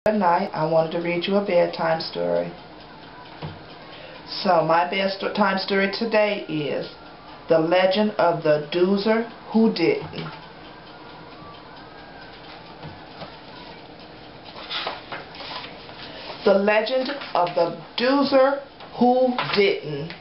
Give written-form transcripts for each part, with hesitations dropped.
Tonight I wanted to read you a bedtime story. So my bedtime story today is The Legend of the Doozer Who Didn't. The Legend of the Doozer Who Didn't.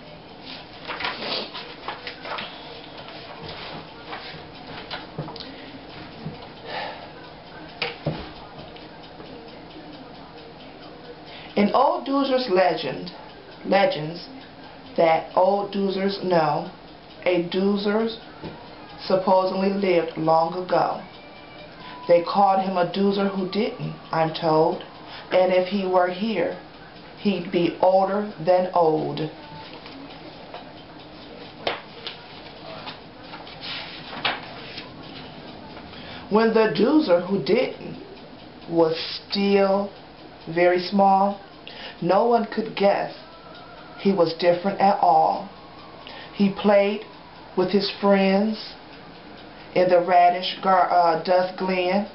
In old doozer's legends that old doozers know, a doozer supposedly lived long ago. They called him a doozer who didn't, I'm told, and if he were here, he'd be older than old. When the doozer who didn't was still very small, no one could guess he was different at all. He played with his friends in the radish dust glen,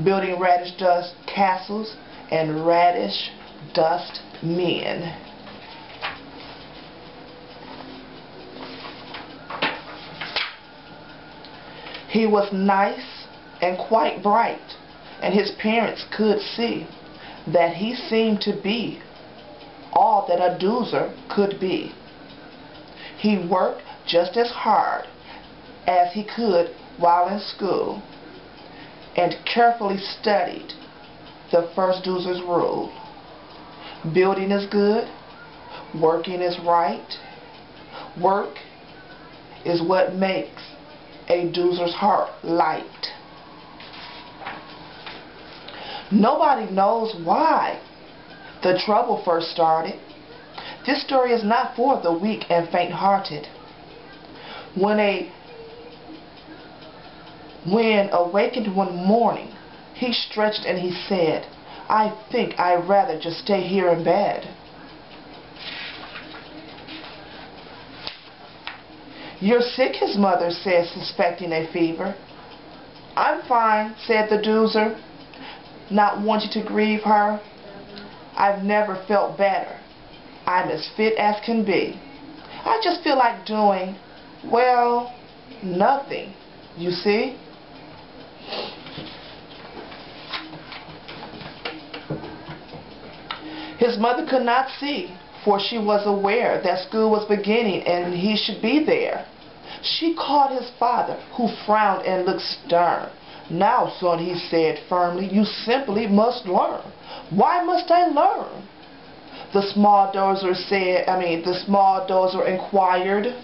building radish dust castles and radish dust men. He was nice and quite bright, and his parents could see that he seemed to be all that a doozer could be. He worked just as hard as he could while in school and carefully studied the first doozer's rule. Building is good, working is right. Work is what makes a doozer's heart light. Nobody knows why the trouble first started. This story is not for the weak and faint-hearted. When awakened one morning, he stretched and he said, "I think I'd rather just stay here in bed." "You're sick," his mother said, suspecting a fever. "I'm fine," said the doozer, not wanting to grieve her. "I've never felt better. I'm as fit as can be. I just feel like doing, well, nothing, you see." His mother could not see, for she was aware that school was beginning and he should be there. She called his father, who frowned and looked stern. "Now, son," he said firmly, "you simply must learn." "Why must I learn?" The small dozer inquired.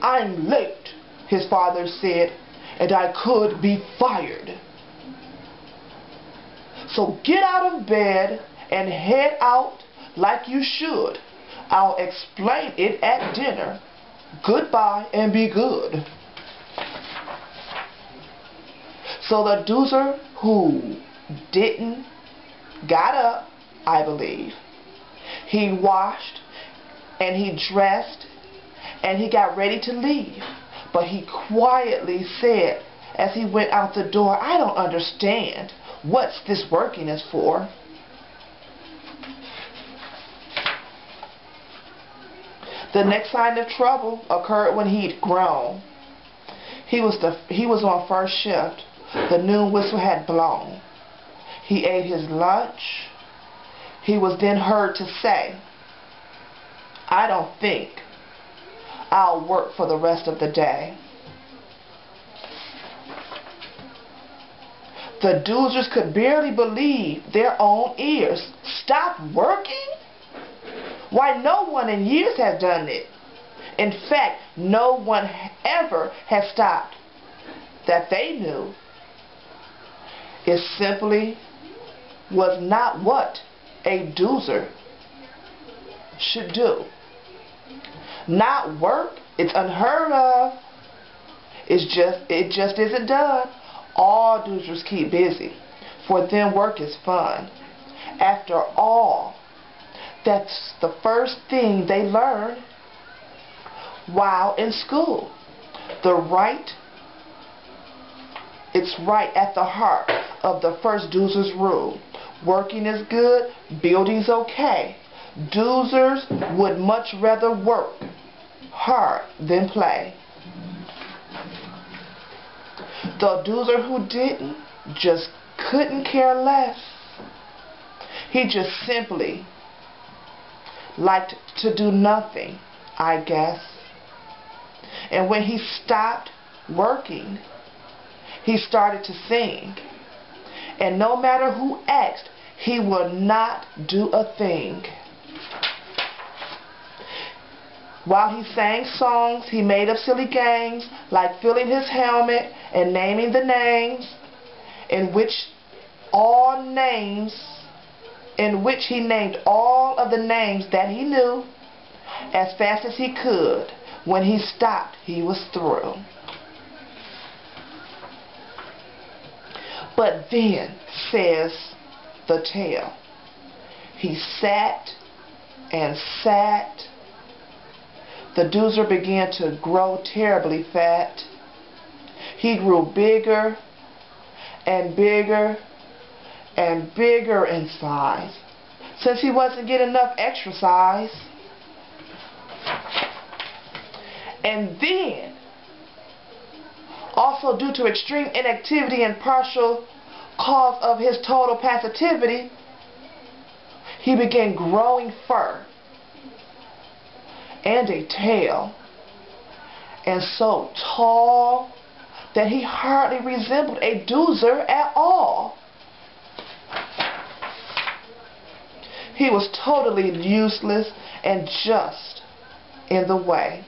"I'm late," his father said, "and I could be fired. So get out of bed and head out like you should. I'll explain it at dinner. Goodbye and be good." So the doozer who didn't got up, I believe. He washed and he dressed and he got ready to leave. But he quietly said as he went out the door, "I don't understand. What's this working is for?" The next sign of trouble occurred when he'd grown. He was on first shift. The noon whistle had blown. He ate his lunch. He was then heard to say, "I don't think I'll work for the rest of the day." The doozers could barely believe their own ears. Stop working? Why, no one in years has done it. In fact, no one ever has stopped that they knew. It simply was not what a doozer should do. Not work, it's unheard of. It just isn't done. All doozers keep busy. For them, work is fun. After all, that's the first thing they learn while in school. It's right at the heart of the first doozer's rule. Working is good, building's okay. Doozers would much rather work hard than play. The doozer who didn't just couldn't care less. He just simply liked to do nothing, I guess. And when he stopped working, he started to sing. And no matter who asked, he would not do a thing. While he sang songs, he made up silly games, like filling his helmet and naming the names, in which he named all of the names that he knew as fast as he could. When he stopped, he was through. But then, says the tale, he sat and sat. The doozer began to grow terribly fat. He grew bigger and bigger and bigger in size, since he wasn't getting enough exercise. And then, also due to extreme inactivity and partial cause of his total passivity, he began growing fur and a tail, and so tall that he hardly resembled a doozer at all. He was totally useless and just in the way.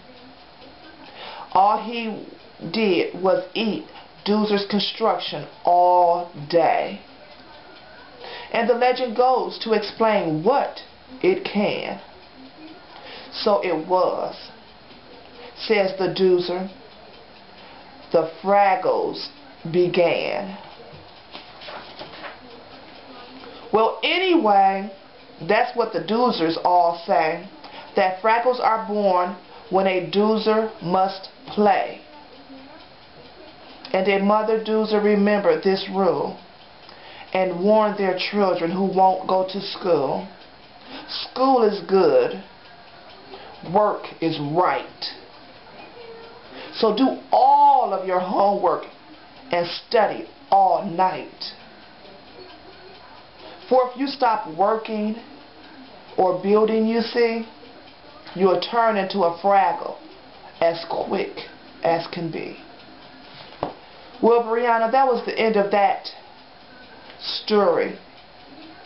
All he did was eat doozer's construction all day. And the legend goes to explain what it can. So it was, says the doozer, the Fraggles began. Well, anyway, that's what the doozers all say, that Fraggles are born when a doozer must play. And a mother doozer remembered this rule and warned their children who won't go to school. School is good. Work is right. So do all of your homework and study all night. For if you stop working or building, you see, you'll turn into a Fraggle as quick as can be. Well, Brianna, that was the end of that story.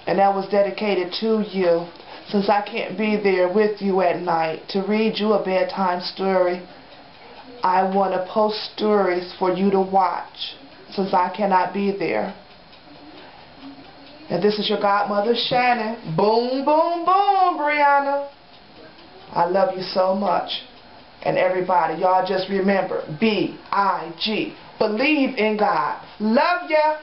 And that was dedicated to you, since I can't be there with you at night to read you a bedtime story. I want to post stories for you to watch, since I cannot be there. And this is your godmother, Shannon. Boom, boom, boom, Brianna. I love you so much. And everybody, y'all just remember, B.I.G. Believe in God. Love ya.